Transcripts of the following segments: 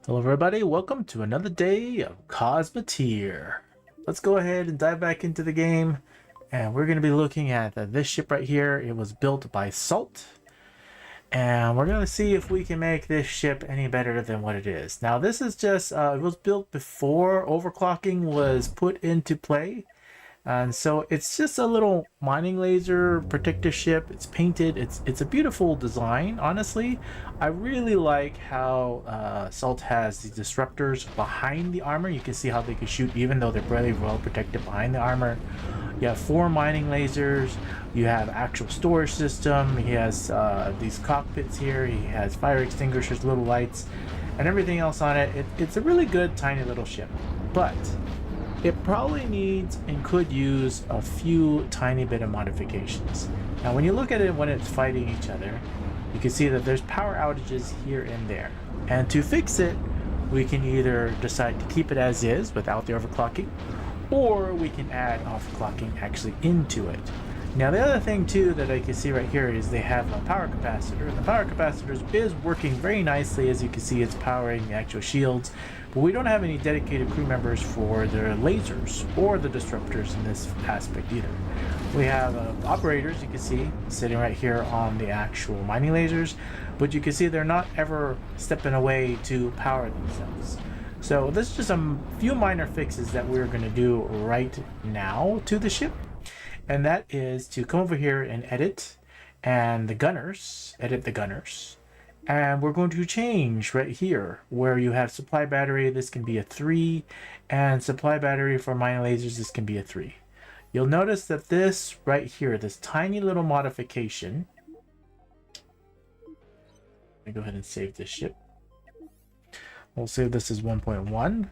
Hello everybody, welcome to another day of Cosmoteer. Let's go ahead and dive back into the game, and we're going to be looking at this ship right here. It was built by Salt, and we're going to see if we can make this ship any better than what it is. Now this is just, it was built before overclocking was put into play. And so it's just a little mining laser protector ship. It's painted. It's a beautiful design. Honestly, I really like how Salt has the disruptors behind the armor. You can see how they can shoot even though they're really well protected behind the armor. You have 4 mining lasers. You have actual storage system. He has these cockpits here. He has fire extinguishers, little lights, and everything else on it. It's a really good tiny little ship, but it probably needs and could use a few tiny bit of modifications. Now when you look at it when it's fighting each other, you can see that there's power outages here and there. And to fix it, we can either decide to keep it as is without the overclocking, or we can add overclocking actually into it. Now the other thing too that I can see right here is they have a power capacitor, and the power capacitor is working very nicely. As you can see, it's powering the actual shields, but we don't have any dedicated crew members for the lasers or the disruptors in this aspect either. We have operators, you can see, sitting right here on the actual mining lasers, but you can see they're not ever stepping away to power themselves. So this is just a few minor fixes that we're going to do right now to the ship. And that is to come over here and edit the gunners, edit the gunners. And we're going to change right here where you have supply battery. This can be a 3, and supply battery for mining lasers, this can be a 3. You'll notice that this right here, this tiny little modification. Let me go ahead and save this ship. We'll save this as 1.1.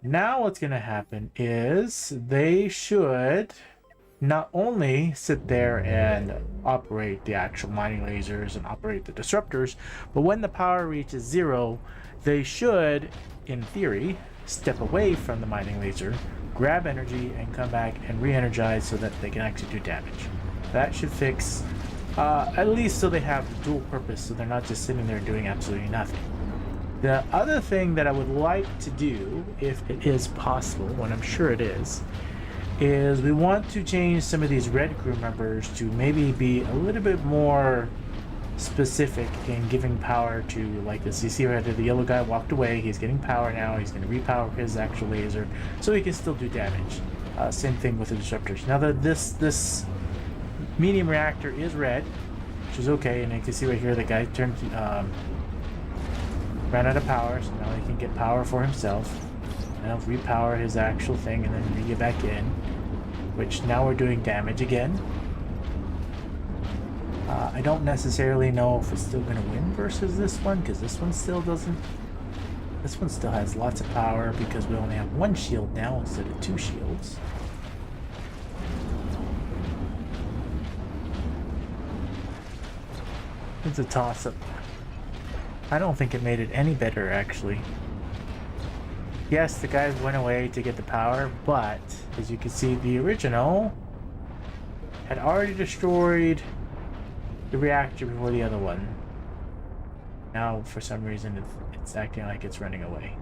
Now what's going to happen is they should not only sit there and operate the actual mining lasers and operate the disruptors, but when the power reaches 0, they should, in theory, step away from the mining laser, grab energy, and come back and re-energize so that they can actually do damage. That should fix, at least so they have the dual purpose, so they're not just sitting there doing absolutely nothing. The other thing that I would like to do, if it is possible, and I'm sure it is we want to change some of these red crew members to maybe be a little bit more specific in giving power to, like this. You see right there, the yellow guy walked away. He's getting power now. He's going to repower his actual laser so he can still do damage. Same thing with the disruptors. Now that this medium reactor is red, which is okay, and you can see right here the guy turned ran out of power, so now he can get power for himself. Now repower his actual thing and then re-get back in, which now we're doing damage again. I don't necessarily know if it's still going to win versus this one, because this one still doesn't. This one still has lots of power because we only have 1 shield now instead of 2 shields. It's a toss-up. I don't think it made it any better, actually. Yes, the guys went away to get the power, but as you can see, the original had already destroyed the reactor before the other one. Now, for some reason, it's acting like it's running away.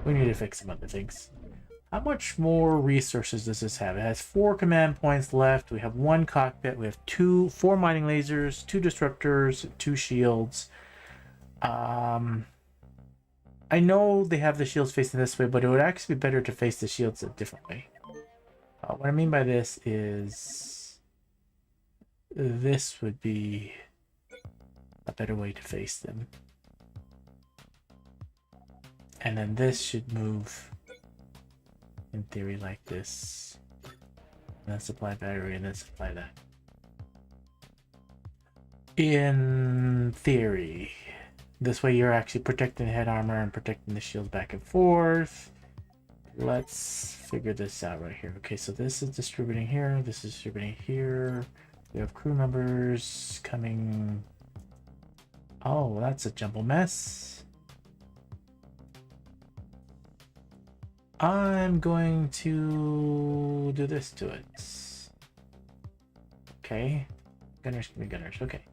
We need to fix some other things. How much more resources does this have? It has 4 command points left. We have 1 cockpit. We have 4 mining lasers, 2 disruptors, 2 shields. I know they have the shields facing this way, but it would actually be better to face the shields a different way. What I mean by this is this would be a better way to face them. And then this should move in theory like this. And then supply battery and then supply that. In theory. This way you're actually protecting the head armor and protecting the shields back and forth. Let's figure this out right here. Okay, so this is distributing here. This is distributing here. We have crew members coming. Oh, that's a jumble mess. I'm going to do this to it. Okay. Gunners can be gunners. Okay.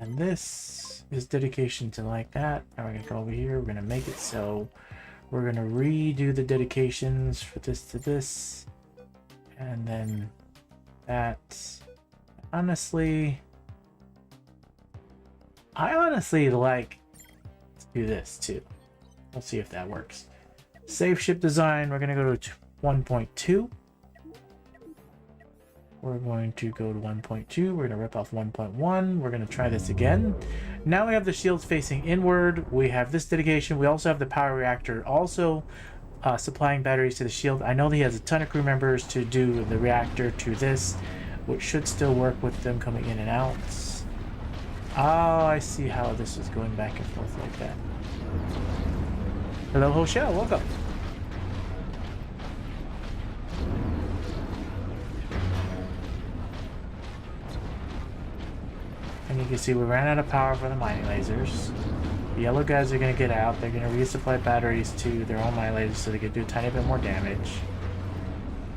And this this dedication to like that. Now we're gonna go over here. We're gonna make it so we're gonna redo the dedications for this to this, and then that. Honestly, I honestly like to do this too. We'll see if that works. Save ship design. We're gonna go to 1.2. We're going to go to 1.2. We're gonna rip off 1.1. We're gonna try this again. Now we have the shields facing inward. We have this dedication. We also have the power reactor also supplying batteries to the shield. I know he has a ton of crew members to do the reactor to this, which should still work with them coming in and out. Oh, I see how this is going back and forth like that. Hello, Hoshel, welcome. And you can see we ran out of power for the mining lasers. The yellow guys are going to get out. They're going to resupply batteries to their own mining lasers so they can do a tiny bit more damage.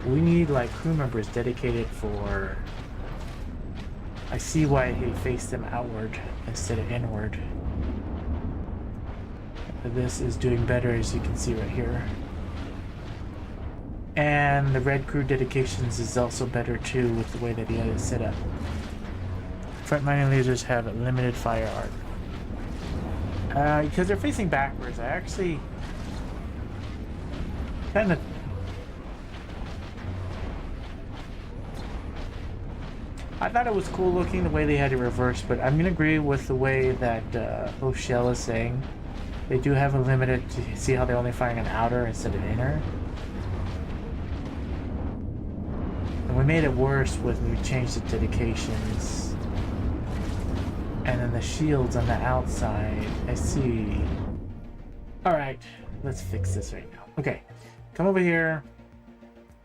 We need like crew members dedicated for... I see why he faced them outward instead of inward. This is doing better, as you can see right here. And the red crew dedications is also better too with the way that he had it set up. Front mining lasers have limited fire arc. Because they're facing backwards, I actually kind of... I thought it was cool looking the way they had it reversed, but I'm going to agree with the way that Hoshel is saying. They do have a limited, to see how they're only firing an outer instead of inner. And we made it worse when we changed the dedications. And then the shields on the outside, I see. Alright, let's fix this right now. Okay, come over here.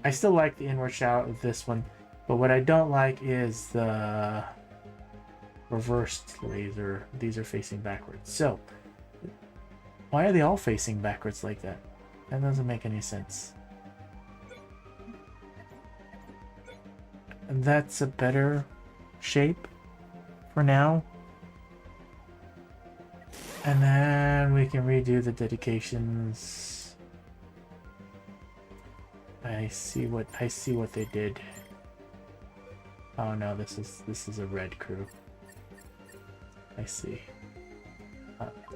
I still like the inward shout of this one, but what I don't like is the reversed laser. These are facing backwards. So, why are they all facing backwards like that? That doesn't make any sense. And that's a better shape for now. And then we can redo the dedications. I see what they did. Oh no, this is a red crew. I see.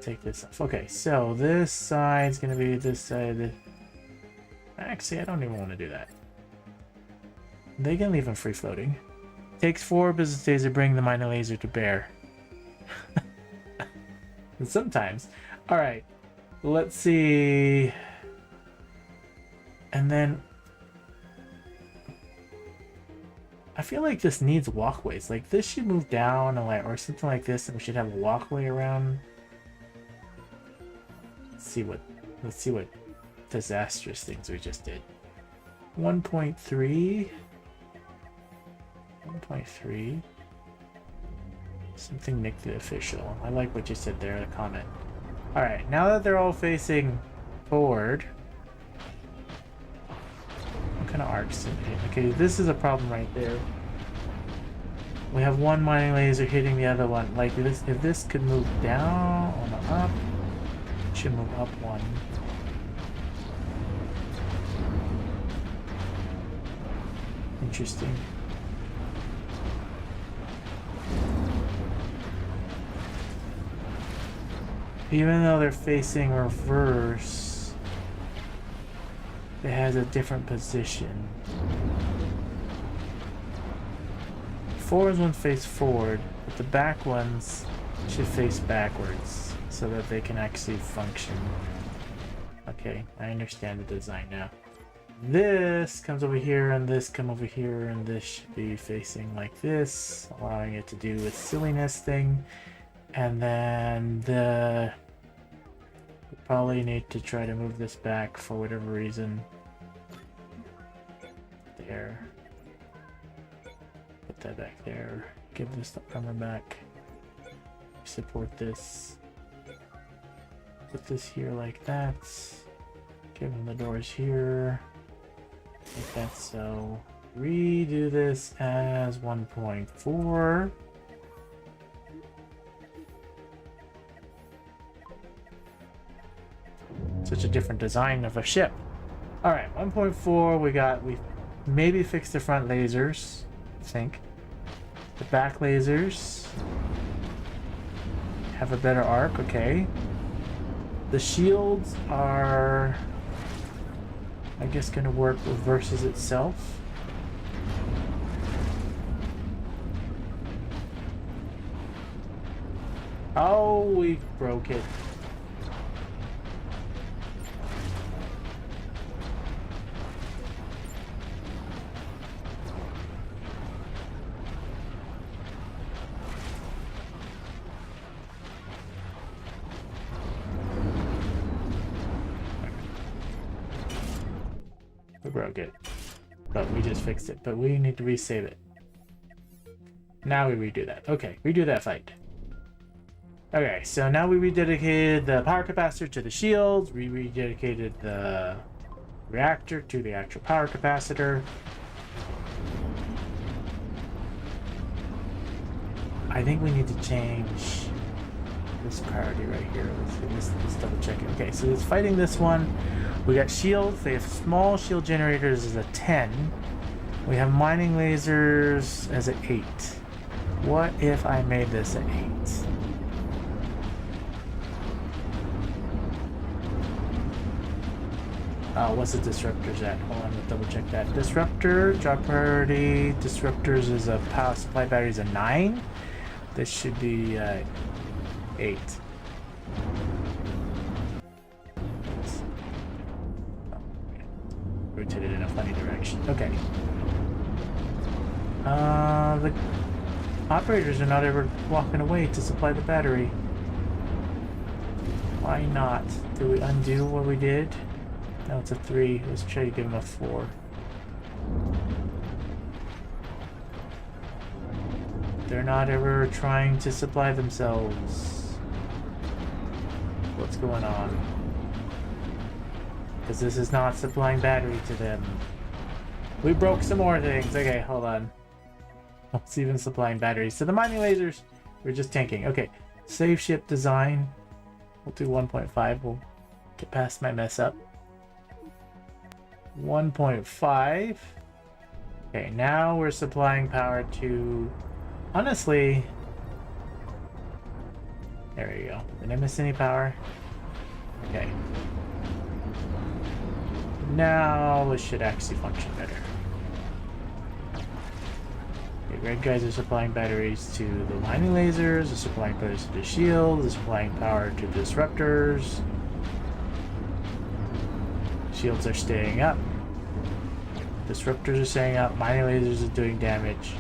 Take this off. Okay, so this side's gonna be this side. Actually, I don't even want to do that. They can leave them free floating. Takes 4 business days to bring the mining laser to bear. Sometimes. Alright, let's see. And then I feel like this needs walkways. Like this should move down or something like this, and we should have a walkway around. Let's see what disastrous things we just did. 1.3. 1.3. Something Nick the official. I like what you said there in the comment. Alright, now that they're all facing forward. What kind of arcs? Okay, this is a problem right there. We have one mining laser hitting the other one. Like this, if this could move down or up, it should move up one. Interesting. Even though they're facing reverse, it has a different position. Forwards ones face forward, but the back ones should face backwards so that they can actually function. Okay, I understand the design now. This comes over here, and this come over here, and this should be facing like this, allowing it to do its silliness thing. And then we probably need to try to move this back for whatever reason. There. Put that back there. Give this the armor back. Support this. Put this here like that. Give them the doors here. Like that so. Redo this as 1.4. Such a different design of a ship. Alright, 1.4, we maybe fixed the front lasers, I think. The back lasers have a better arc, okay. The shields are, I guess, gonna work versus itself. Oh, we broke it. We broke it. But we just fixed it. But we need to resave it. Now we redo that. Okay, redo that fight. Okay, so now we rededicated the power capacitor to the shields. We rededicated the reactor to the actual power capacitor. I think we need to change this priority right here. Let's double check it. Okay, so it's fighting this one. We got shields. They have small shield generators as a 10. We have mining lasers as an 8. What if I made this an 8? What's the disruptors at? Hold on, let's double check that. Disruptor, drop priority. Disruptors is a power supply batteries a 9. This should be 8. Rotated in a funny direction. Okay. The operators are not ever walking away to supply the battery. Why not? Do we undo what we did? No, it's a 3. Let's try to give him a 4. They're not ever trying to supply themselves. What's going on? Because this is not supplying battery to them. We broke some more things. Okay, hold on. It's even supplying batteries to the mining lasers. We're just tanking. Okay, save ship design. We'll do 1.5. We'll get past my mess up. 1.5. Okay, now we're supplying power to... Honestly... There we go. Did I miss any power? Okay. Now this should actually function better. Okay, red guys are supplying batteries to the mining lasers, they're supplying batteries to the shield, they're supplying power to disruptors. Shields are staying up. Disruptors are staying up. Mining lasers are doing damage.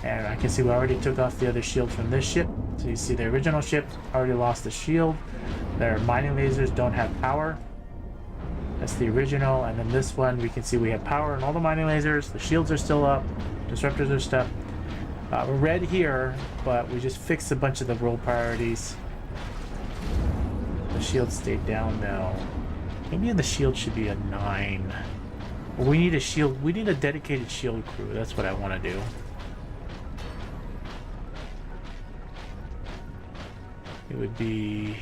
And I can see we already took off the other shield from this ship. So you see the original ship already lost the shield. Their mining lasers don't have power. That's the original. And then this one, we can see we have power in all the mining lasers. The shields are still up. Disruptors are stuck. We're red here, but we just fixed a bunch of the role priorities. The shield stayed down now. Maybe the shield should be a 9. We need a shield. We need a dedicated shield crew. That's what I want to do. It would be...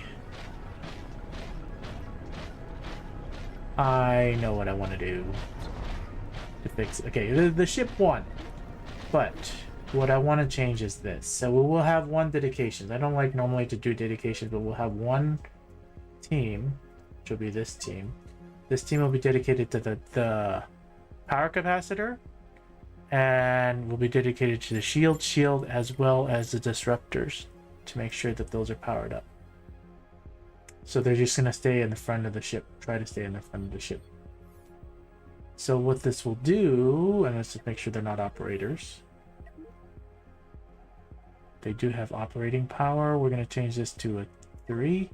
I know what I want to do to fix it. Okay, the ship won. But what I want to change is this. So we will have one dedication. I don't like normally to do dedications, but we'll have one team, which will be this team. This team will be dedicated to the power capacitor, and will be dedicated to the shield as well as the disruptors to make sure that those are powered up. So they're just going to stay in the front of the ship, try to stay in the front of the ship. So what this will do, and let's just make sure they're not operators. They do have operating power. We're going to change this to a 3.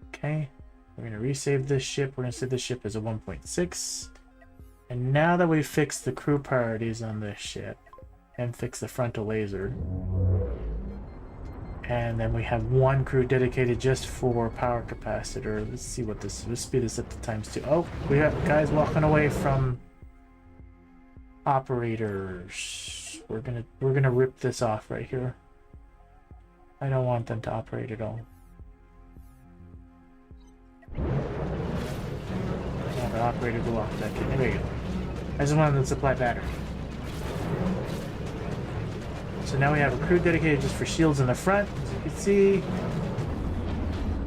Okay, we're going to resave this ship. We're going to save this ship as a 1.6. And now that we've fixed the crew priorities on this ship and fixed the frontal laser, and then we have one crew dedicated just for power capacitor. Let's see what this is. Let's speed this up to ×2. Oh, we got guys walking away from operators. We're gonna rip this off right here. I don't want them to operate at all. I want the operator to go off that kit. There we go. I just wanted to supply battery. So now we have a crew dedicated just for shields in the front, as you can see.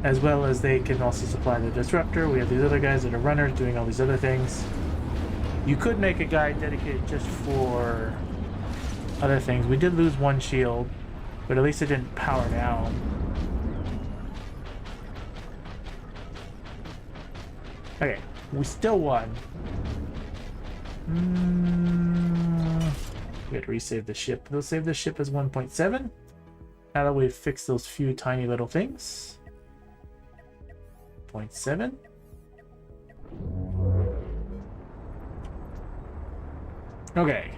As well as they can also supply the disruptor. We have these other guys that are runners doing all these other things. You could make a guy dedicated just for other things. We did lose one shield, but at least it didn't power down. Okay, we still won. We had to resave the ship. We'll save the ship as 1.7. Now that we've fixed those few tiny little things. 0.7. Okay.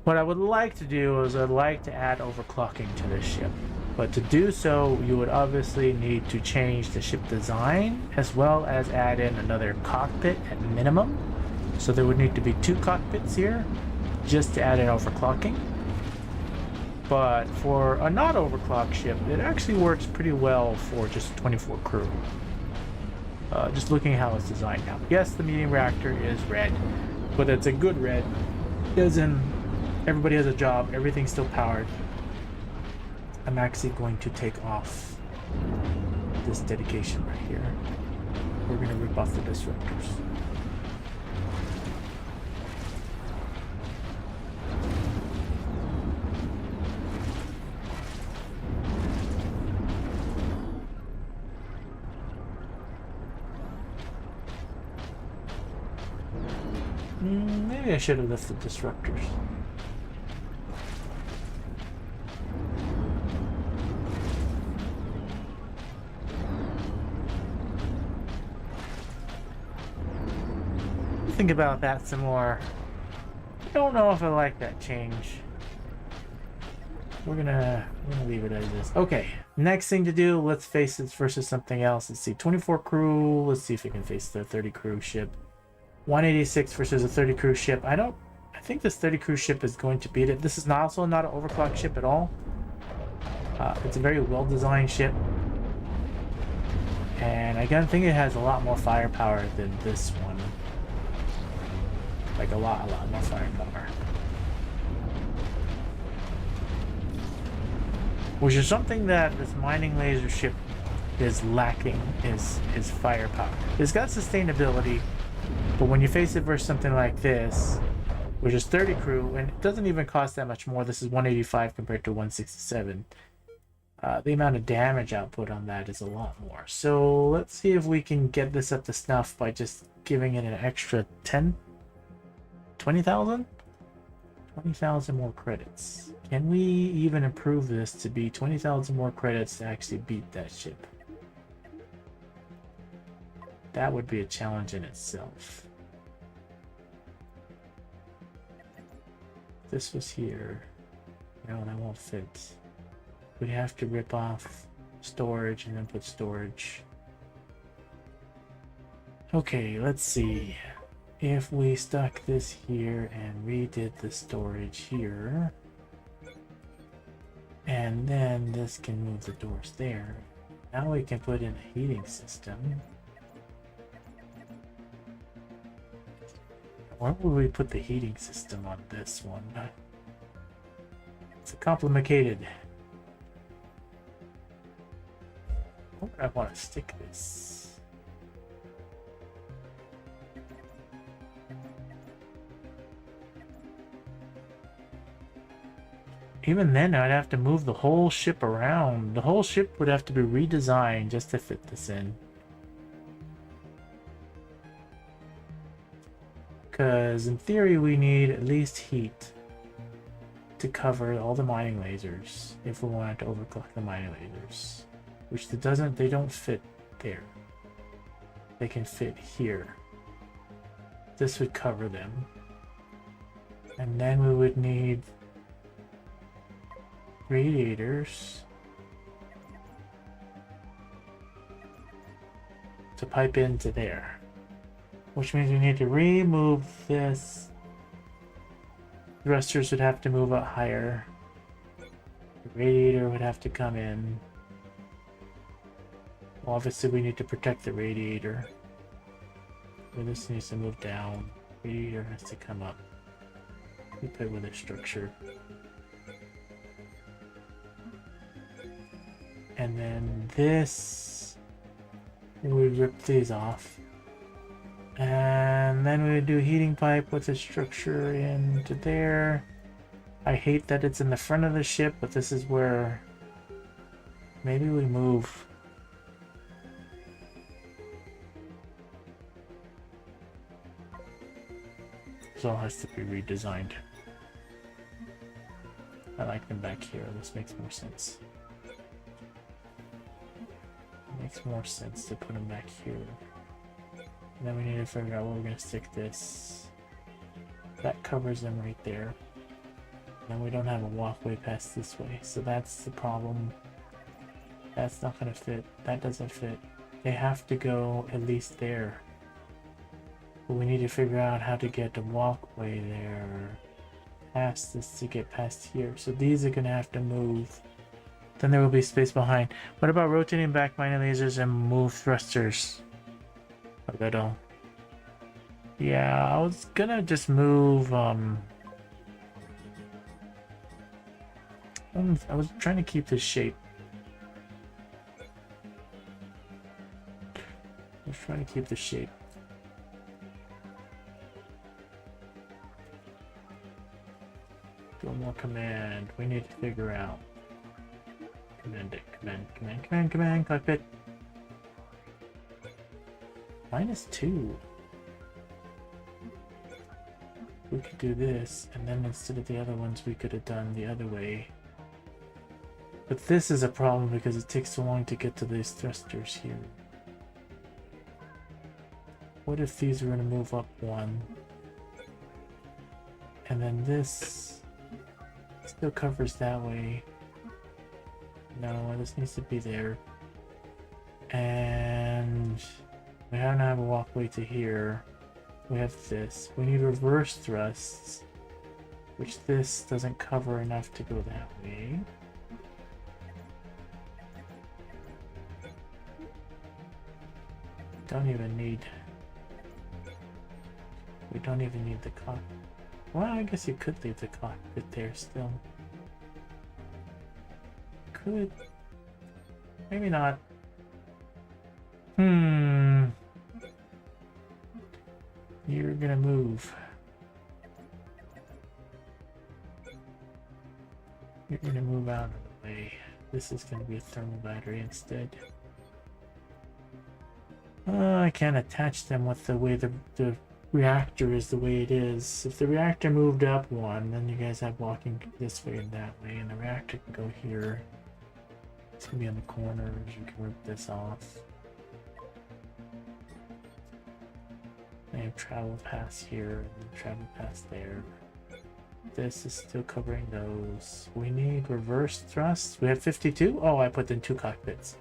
What I would like to do is I'd like to add overclocking to this ship. But to do so, you would obviously need to change the ship design as well as add in another cockpit at minimum. So there would need to be 2 cockpits here just to add in overclocking. But for a not overclocked ship, it actually works pretty well for just 24 crew. Just looking at how it's designed now. Yes, the medium reactor is red, but it's a good red. As in, everybody has a job, everything's still powered. I'm actually going to take off this dedication right here. We're going to rip off the disruptors. Maybe I should have lifted disruptors. Think about that some more. I don't know if I like that change. We're gonna leave it as is. Okay, next thing to do, let's face it versus something else. Let's see, 24 crew. Let's see if we can face the 30 crew ship. 186 versus a 30 crew ship. I think this 30 crew ship is going to beat it. This is also not an overclocked ship at all. It's a very well designed ship. And I gotta think it has a lot more firepower than this one. Like a lot more firepower. Which is something that this mining laser ship is lacking, is firepower. It's got sustainability, but when you face it versus something like this, which is 30 crew, and it doesn't even cost that much more. This is 185 compared to 167. The amount of damage output on that is a lot more. So let's see if we can get this up to snuff by just giving it an extra 20,000? 20,000 more credits. Can we even improve this to be 20,000 more credits to actually beat that ship? That would be a challenge in itself. If this was here. No, that won't fit. We'd have to rip off storage and then put storage. Okay, let's see. If we stuck this here and redid the storage here, and then this can move the doors there, now we can put in a heating system. Where would we put the heating system on this one? It's a complicated. Where would I want to stick this? Even then, I'd have to move the whole ship around. The whole ship would have to be redesigned just to fit this in. Because in theory, we need at least heat to cover all the mining lasers if we wanted to overclock the mining lasers. Which they don't fit there. They can fit here. This would cover them. And then we would need radiators to pipe into there, which means we need to remove this. Thrusters would have to move up higher, Radiator would have to come in. Well, obviously we need to protect the radiator. So this needs to move down. Radiator has to come up. We play with a structure. And then this, we rip these off. And then we would do heating pipe with a structure into there. I hate that it's in the front of the ship, but this is where maybe we move. This all has to be redesigned. I like them back here. This makes more sense. It makes more sense to put them back here. And then we need to figure out where we're going to stick this. That covers them right there. And we don't have a walkway past this way, so that's the problem. That's not going to fit. That doesn't fit. They have to go at least there. But we need to figure out how to get a walkway there past this to get past here. So these are going to have to move. Then there will be space behind. What about rotating back mining lasers and move thrusters? A little. Yeah, I was gonna just move, I was trying to keep this shape. I was trying to keep the shape. Do more command. We need to figure out. Command it. Command. Cockpit. -2. We could do this, and then instead of the other ones, we could have done the other way. But this is a problem because it takes so long to get to these thrusters here. What if these are going to move up one? And then this still covers that way. No, this needs to be there. And we don't have a walkway to here. We have this. We need reverse thrusts, which this doesn't cover enough to go that way. Don't even need. We don't even need the cockpit. Well, I guess you could leave the cockpit there still. Could. Maybe not. You're gonna move. You're gonna move out of the way. This is gonna be a thermal battery instead. I can't attach them with the way the reactor is the way it is. If the reactor moved up one, then you guys have walking this way and that way, and the reactor can go here. It's gonna be on the corners. You can rip this off. I have travel past here and travel past there. This is still covering those. We need reverse thrusts. We have 52? Oh, I put in 2 cockpits.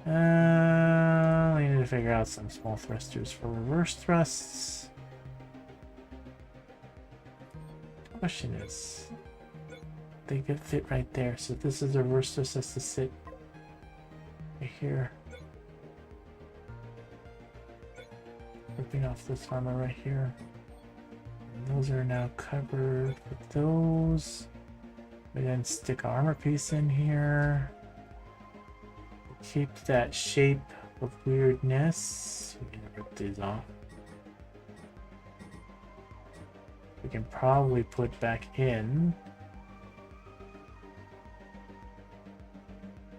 We need to figure out some small thrusters for reverse thrusts. The question is, they could fit right there. So this is the reverse thrust has to sit right here. Ripping off this armor right here. And those are now covered with those. We then stick an armor piece in here. Keep that shape of weirdness. We can rip these off. We can probably put back in.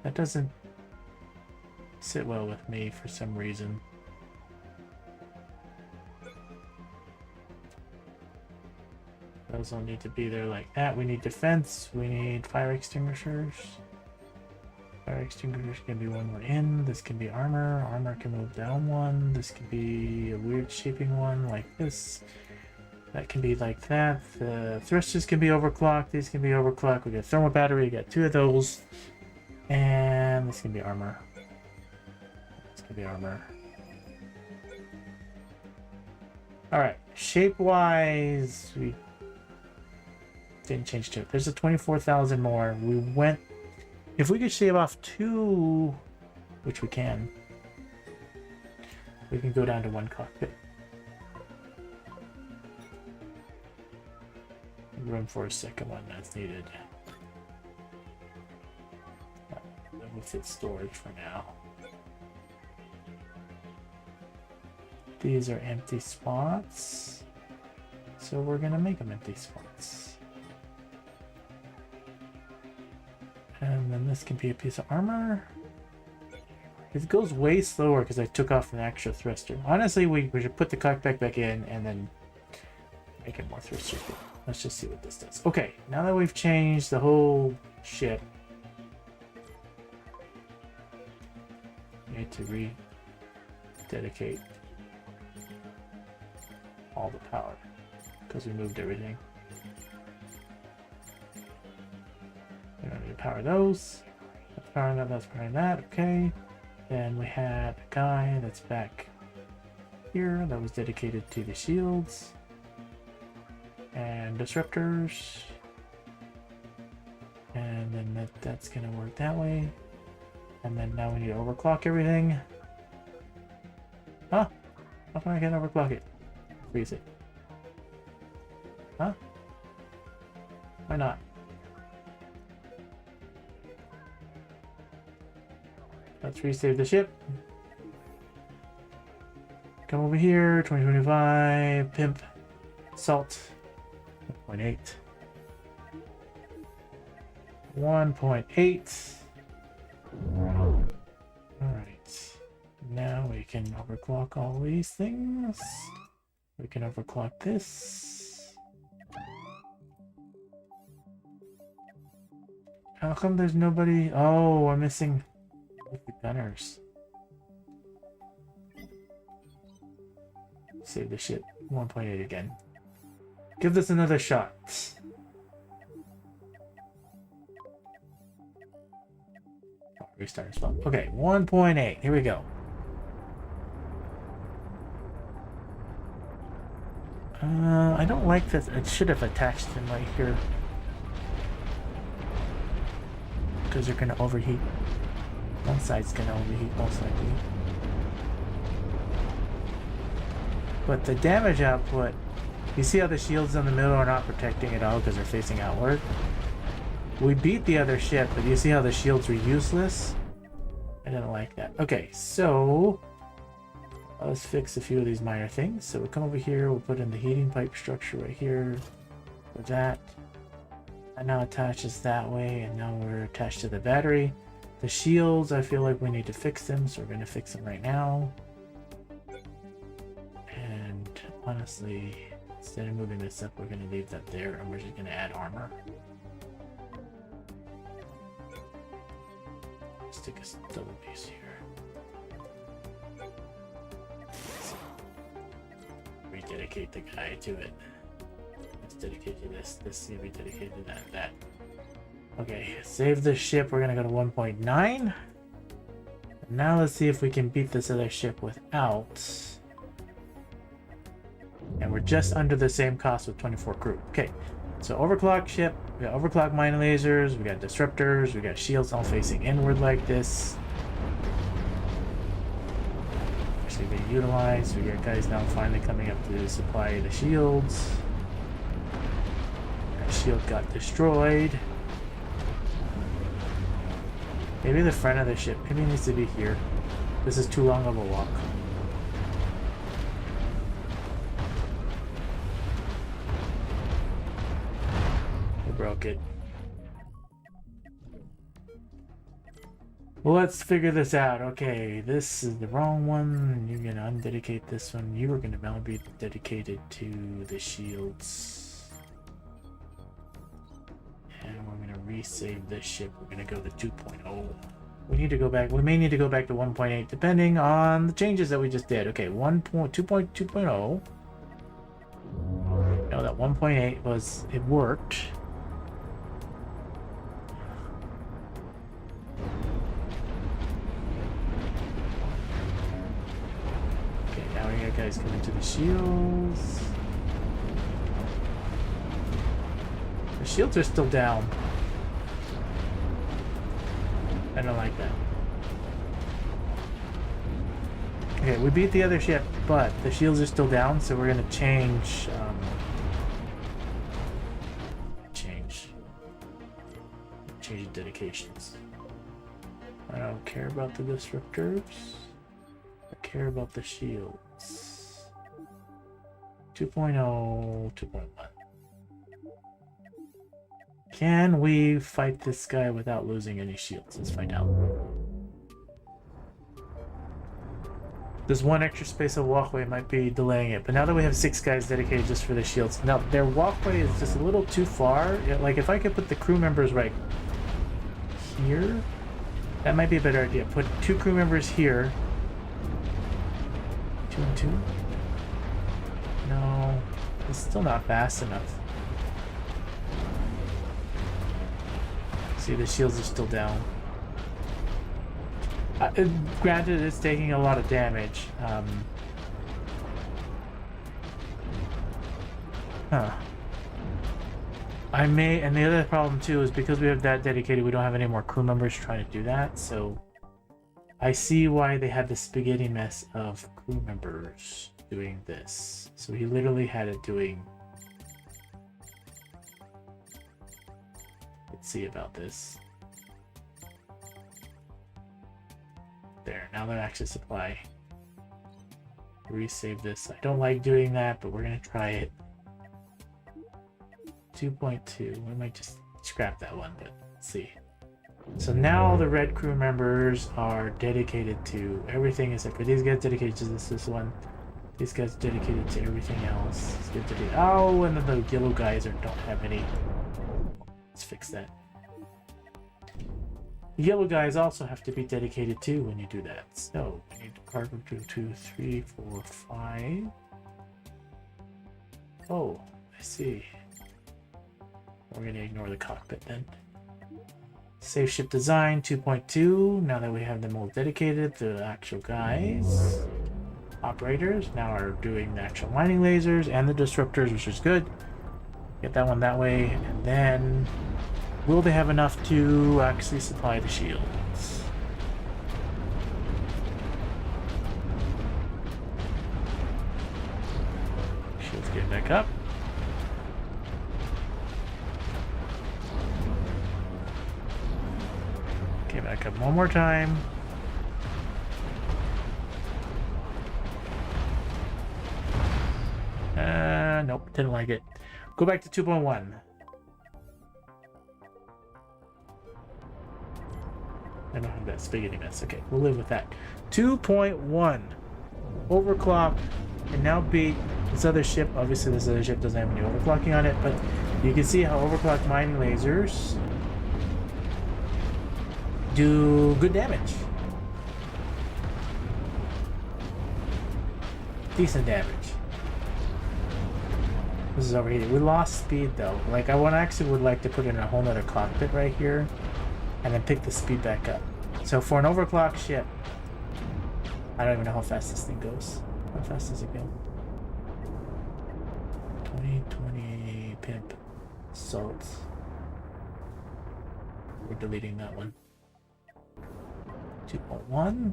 That doesn't sit well with me for some reason. Those don't need to be there like that. We need defense. We need fire extinguishers. Fire extinguishers can be one more in. This can be armor. Armor can move down one. This can be a weird shaping one like this. That can be like that. The thrusters can be overclocked. These can be overclocked. We got thermal battery. We got 2 of those. And this can be armor. This can be armor. Alright. Shape-wise, we Didn't change to it. There's a 24,000 more. We went... If we could shave off 2, which we can go down to 1 cockpit. Room for a second one that's needed. We'll fit storage for now. These are empty spots, so we're gonna make them empty spots. And then this can be a piece of armor. It goes way slower because I took off an extra thruster. Honestly, we should put the cockpit back in and then make it more thrusters. Let's just see what this does. Okay, now that we've changed the whole ship, we need to rededicate all the power because we moved everything. We don't need to power those. That's powering that, that's powering that. Okay. Then we had a guy that's back here that was dedicated to the shields and disruptors. And then that's gonna work that way. And then now we need to overclock everything. Huh? How come I can't overclock it? Freeze it. Huh? Why not? Let's resave the ship. Come over here, 2025, Pimp, Salt, 1.8. 1.8. Alright. Now we can overclock all these things. We can overclock this. How come there's nobody? Oh, we're missing the gunners. Save the ship. 1.8 again. Give this another shot. Oh, restart as well. Okay, 1.8. Here we go. I don't like this. It should have attached them right here. Because they're gonna overheat. One side's gonna overheat most likely. But the damage output, you see how the shields in the middle are not protecting at all because they're facing outward? We beat the other ship, but you see how the shields were useless? I didn't like that. Okay, so let's fix a few of these minor things. So we'll come over here, we'll put in the heating pipe structure right here for that. That now attaches that way, and now we're attached to the battery. The shields, I feel like we need to fix them, so we're going to fix them right now. And honestly, instead of moving this up, we're going to leave that there, and we're just going to add armor. Stick a double piece here. So, rededicate the guy to it. Let's dedicate to this. This is rededicated to that. Okay, save the ship. We're gonna go to 1.9. Now let's see if we can beat this other ship without. And we're just under the same cost with 24 crew. Okay, so overclock ship. We got overclock mine lasers. We got disruptors. We got shields all facing inward like this. Actually being utilized. We got guys now finally coming up to supply the shields. That shield got destroyed. Maybe the front of the ship. Maybe it needs to be here. This is too long of a walk. We broke it. Well, let's figure this out. Okay, this is the wrong one. You're gonna undedicate this one. You were gonna now be dedicated to the shields. And we're going to resave this ship. We're going to go to 2.0. We need to go back. We may need to go back to 1.8 depending on the changes that we just did. Okay, 2.2.0. No, that 1.8 was, it worked. Okay, now we got guys coming to the shields. The shields are still down. I don't like that. Okay, we beat the other ship, but the shields are still down, so we're gonna change dedications. I don't care about the disruptors. I care about the shields. 2.0, 2.1. Can we fight this guy without losing any shields? Let's find out. This one extra space of walkway might be delaying it, but now that we have 6 guys dedicated just for the shields, now their walkway is just a little too far. Like if I could put the crew members right here, that might be a better idea. Put 2 crew members here. 2 and 2. No, it's still not fast enough. See, the shields are still down. Granted, it's taking a lot of damage. I may, and the other problem too is because we have that dedicated, we don't have any more crew members trying to do that, so I see why they had the spaghetti mess of crew members doing this. So he literally had it doing... Let's see about this. There, now they're actually supply. Resave this. I don't like doing that, but we're gonna try it. 2.2. We might just scrap that one, but let's see. So now the red crew members are dedicated to everything except for these guys dedicated to this one. These guys dedicated to everything else. Oh, and then the yellow guys don't have any. Let's fix that. Yellow guys also have to be dedicated too when you do that. So we need cargo 2, 3, 4, 5. Oh, I see. We're gonna ignore the cockpit then. Save ship design 2.2. Now that we have them all dedicated, the actual guys, operators now are doing the actual mining lasers and the disruptors, which is good. Get that one that way, and then will they have enough to actually supply the shields? Shields get back up. Okay, back up one more time. Nope, didn't like it. Go back to 2.1. I don't have that spaghetti mess. Okay, we'll live with that. 2.1. Overclock and now beat this other ship. Obviously, this other ship doesn't have any overclocking on it, but you can see how overclocked mining lasers do good damage. Decent damage. This is overheated. We lost speed though. Like I actually would like to put in a whole nother cockpit right here and then pick the speed back up. So for an overclocked ship, I don't even know how fast this thing goes. How fast does it go? 2020 Pimp Salt. We're deleting that one. 2.1.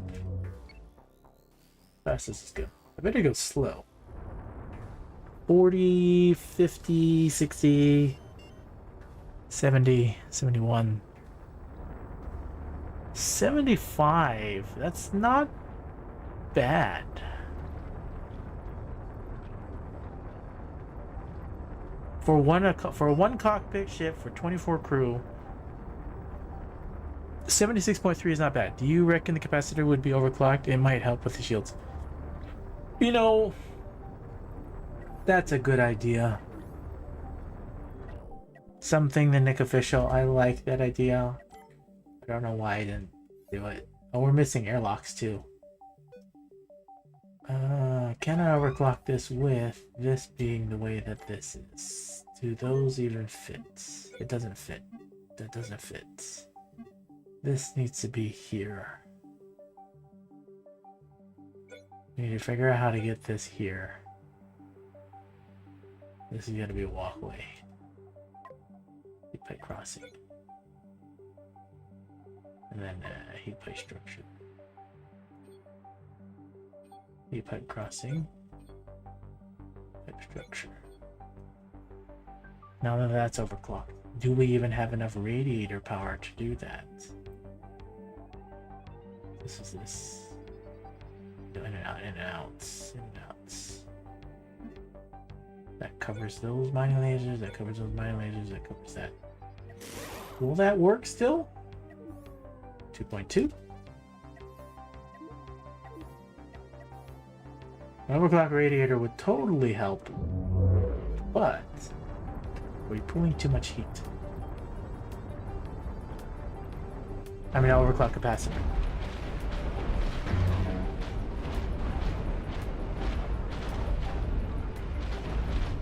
Fast does this go? I bet it goes slow. 40, 50, 60, 70, 71, 75. That's not bad. For one cockpit ship for 24 crew, 76.3 is not bad. Do you reckon the capacitor would be overclocked? It might help with the shields. You know, that's a good idea. Something the Nick official. I like that idea. I don't know why I didn't do it. Oh, we're missing airlocks too. Can I overclock this with this being the way that this is? Do those even fit? It doesn't fit. That doesn't fit. This needs to be here. We need to figure out how to get this here. This is gonna be a walkway. pipe crossing. And then heat pipe structure. Heat pipe crossing. Pipe structure. Now that that's overclocked, do we even have enough radiator power to do that? This is this. In and out, in and outs, in and outs. That covers those mining lasers, that covers those mining lasers, that covers that. Will that work still? 2.2. An overclock radiator would totally help, but are we pulling too much heat? I mean, overclock capacitor.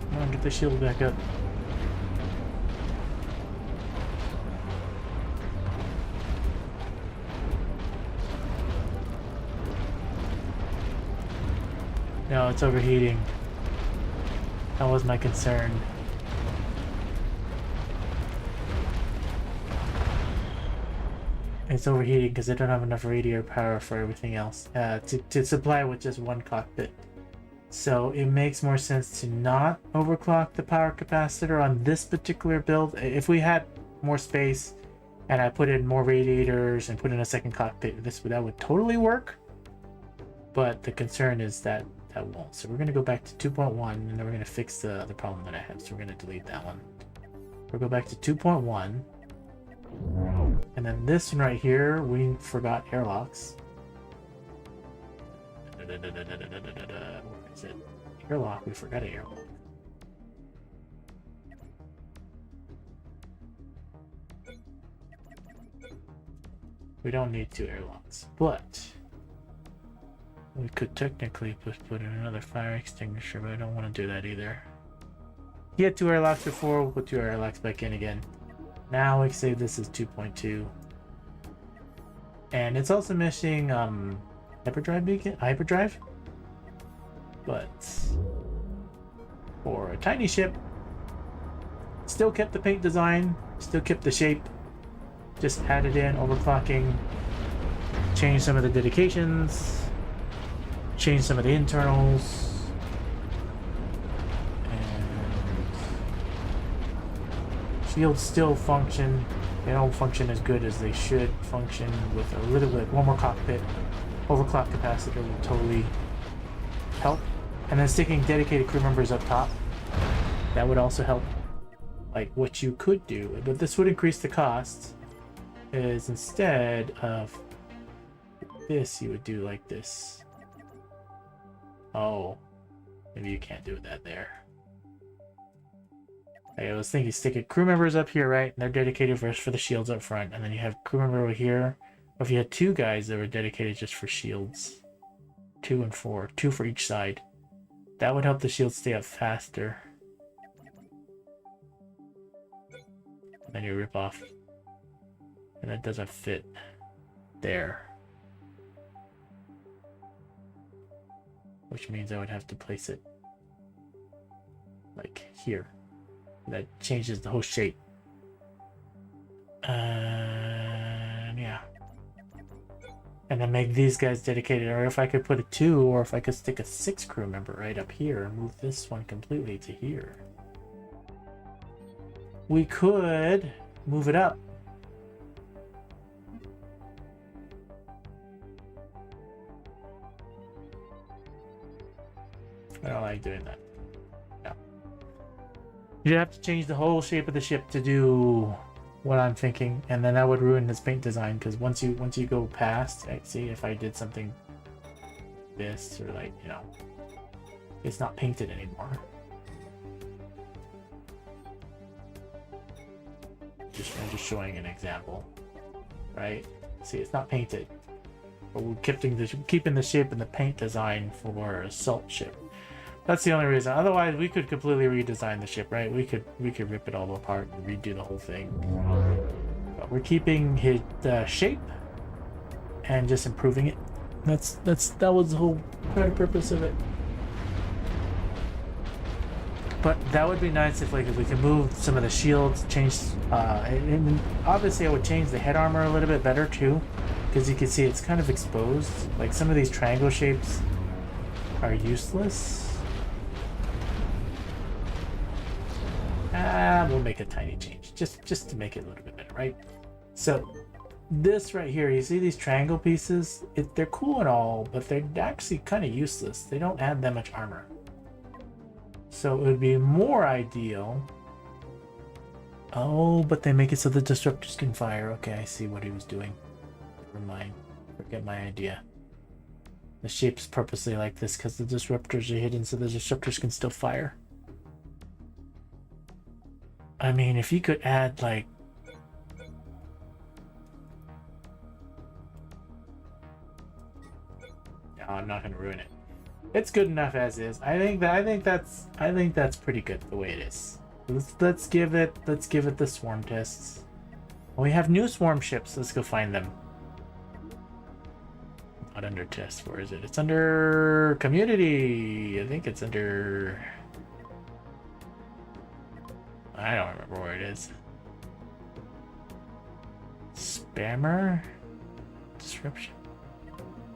Come on, get the shield back up. No, it's overheating. That was my concern. It's overheating because I don't have enough radiator power for everything else to supply with just one cockpit. So it makes more sense to not overclock the power capacitor on this particular build. If we had more space and I put in more radiators and put in a second cockpit, that would totally work. But the concern is that that won't. So we're going to go back to 2.1 and then we're going to fix the other problem that I have. So we're going to delete that one. We'll go back to 2.1. And then this one right here, we forgot airlocks. Where is it? Airlock, we forgot an airlock. We don't need 2 airlocks, but we could technically put in another fire extinguisher, but I don't want to do that either. You had 2 airlocks before, we'll put 2 airlocks back in again. Now we can say this is 2.2. And it's also missing hyperdrive. But for a tiny ship, still kept the paint design, still kept the shape, just added in overclocking, changed some of the dedications, changed some of the internals. Shields still function. They don't function as good as they should function with a little bit one more cockpit. Overclock capacitor will totally help. And then sticking dedicated crew members up top, that would also help. Like what you could do, but this would increase the cost, is instead of this, you would do like this. Oh, maybe you can't do that there. I was thinking sticking crew members up here, right? And they're dedicated for the shields up front. And then you have crew member over here. Or if you had 2 guys that were dedicated just for shields. 2 and 4. 2 for each side. That would help the shields stay up faster. And then you rip off. And that doesn't fit there. Which means I would have to place it like here. That changes the whole shape. Yeah. And then make these guys dedicated. Or if I could put a 2, or if I could stick a 6 crew member right up here and move this one completely to here. We could move it up. I don't like doing that. No. You'd have to change the whole shape of the ship to do what I'm thinking, and then that would ruin this paint design, because once you go past, see, if I did something this, or like, you know, it's not painted anymore. I'm just showing an example, right? See, it's not painted, but we're keeping the shape and the paint design for a salt ship. That's the only reason. Otherwise, we could completely redesign the ship, right? We could rip it all apart and redo the whole thing. But we're keeping his shape and just improving it. That was the whole purpose of it. But that would be nice if we could move some of the shields, change, and obviously I would change the head armor a little bit better too, because you can see it's kind of exposed. Like some of these triangle shapes are useless. We'll make a tiny change, just to make it a little bit better, right? So this right here, you see these triangle pieces? They're cool and all, but they're actually kind of useless. They don't add that much armor. So it would be more ideal. Oh, but they make it so the disruptors can fire. Okay, I see what he was doing. Never mind. Forget my idea. The shape's purposely like this because the disruptors are hidden so the disruptors can still fire. I mean, if you could add like... No, I'm not gonna ruin it. It's good enough as is. I think that's pretty good the way it is. Let's give it the swarm tests. We have new swarm ships. Let's go find them. Not under test. Where is it? It's under community. I think it's under... I don't remember where it is. Spammer? Disruption?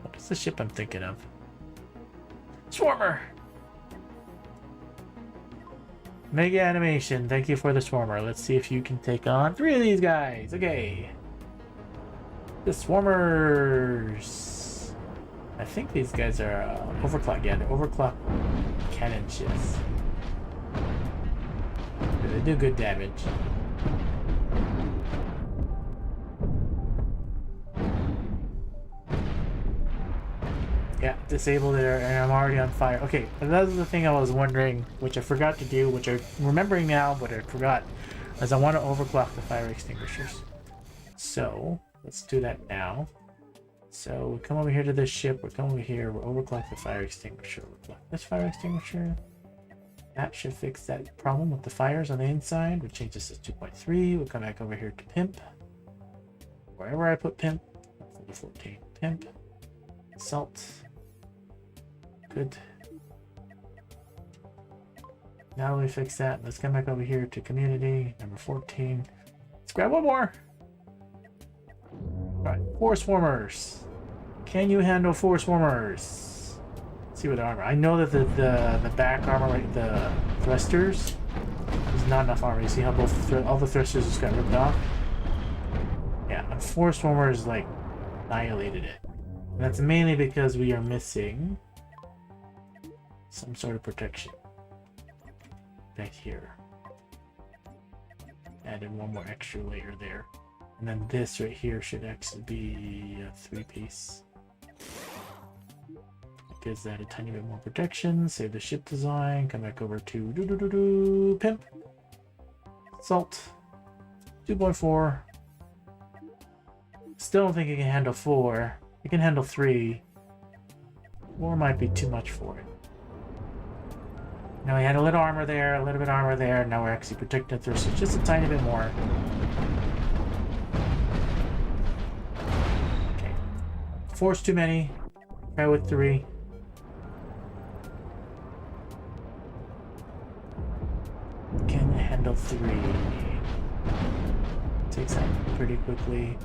What is the ship I'm thinking of? Swarmer! Mega animation. Thank you for the swarmer. Let's see if you can take on 3 of these guys. Okay. The swarmers. I think these guys are overclock. Yeah, they're overclock cannon ships. They do good damage. Yeah, disabled there, and I'm already on fire. Okay, that was the thing I was wondering, which I forgot to do, which I'm remembering now, but I forgot, is I want to overclock the fire extinguishers. So, let's do that now. So, we come over here to this ship, we come over here, we'll overclock the fire extinguisher. Overclock this fire extinguisher. That should fix that problem with the fires on the inside. We'll change this to 2.3. We'll come back over here to Pimp. Wherever I put Pimp, 14. Pimp. Salt. Good. Now we fix that. Let's come back over here to community, number 14. Let's grab one more. Alright, 4 swarmers. Can you handle 4 swarmers? Let's see what armor. I know that the back armor, like the thrusters, is not enough armor. You see how both all the thrusters just got ripped off? Yeah, 4 swarmers like annihilated it. And that's mainly because we are missing some sort of protection back here. Added one more extra layer there. And then this right here should actually be a 3-piece. Gives that a tiny bit more protection. Save the ship design. Come back over to Pimp. Salt. 2.4. Still don't think it can handle 4. It can handle 3. 4 might be too much for it. Now we had a little armor there, a little bit of armor there. Now we're actually protected through, so just a tiny bit more. Okay. 4's too many. Try with 3. Can handle 3. Takes out pretty quickly.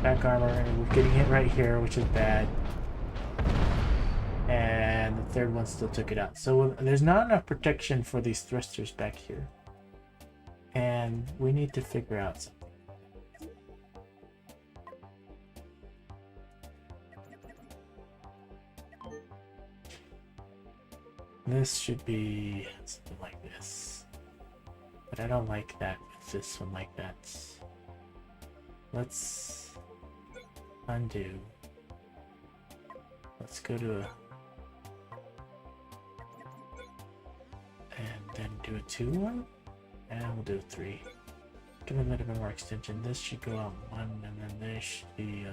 Back armor, and we're getting hit right here, which is bad. And the third one still took it out. So there's not enough protection for these thrusters back here. And we need to figure out something. This should be something like this. But I don't like that with this one like that. Let's undo. Let's go to a... and then do a 2 one, and we'll do a 3. Give it a little bit more extension. This should go out 1, and then this should be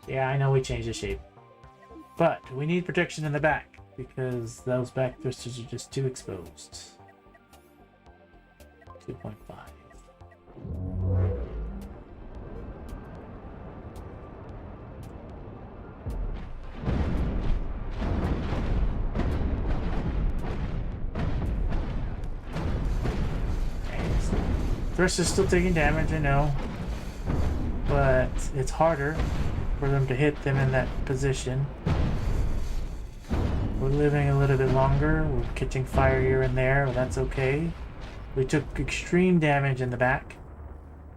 yeah, I know we changed the shape, but we need protection in the back because those back thrusters are just too exposed. 2.5. Thresh is still taking damage, I know. But it's harder for them to hit them in that position. We're living a little bit longer. We're catching fire here and there, but that's okay. We took extreme damage in the back,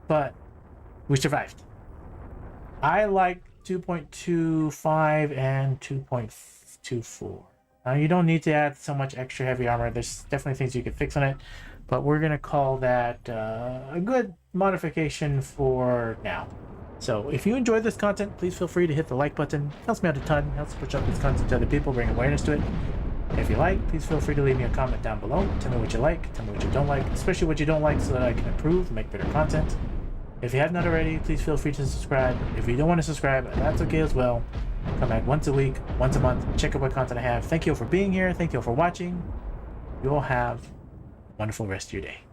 but we survived. I like 2.25 and 2.24. Now, you don't need to add so much extra heavy armor. There's definitely things you can fix on it, but we're going to call that a good modification for now. So if you enjoyed this content, please feel free to hit the like button. It helps me out a ton. It helps push up this content to other people, bring awareness to it. If you like, please feel free to leave me a comment down below. Tell me what you like, tell me what you don't like, especially what you don't like so that I can improve and make better content. If you have not already, please feel free to subscribe. If you don't want to subscribe, that's okay as well. Come back once a week, once a month, check out what content I have. Thank you all for being here. Thank you all for watching. You all have a wonderful rest of your day.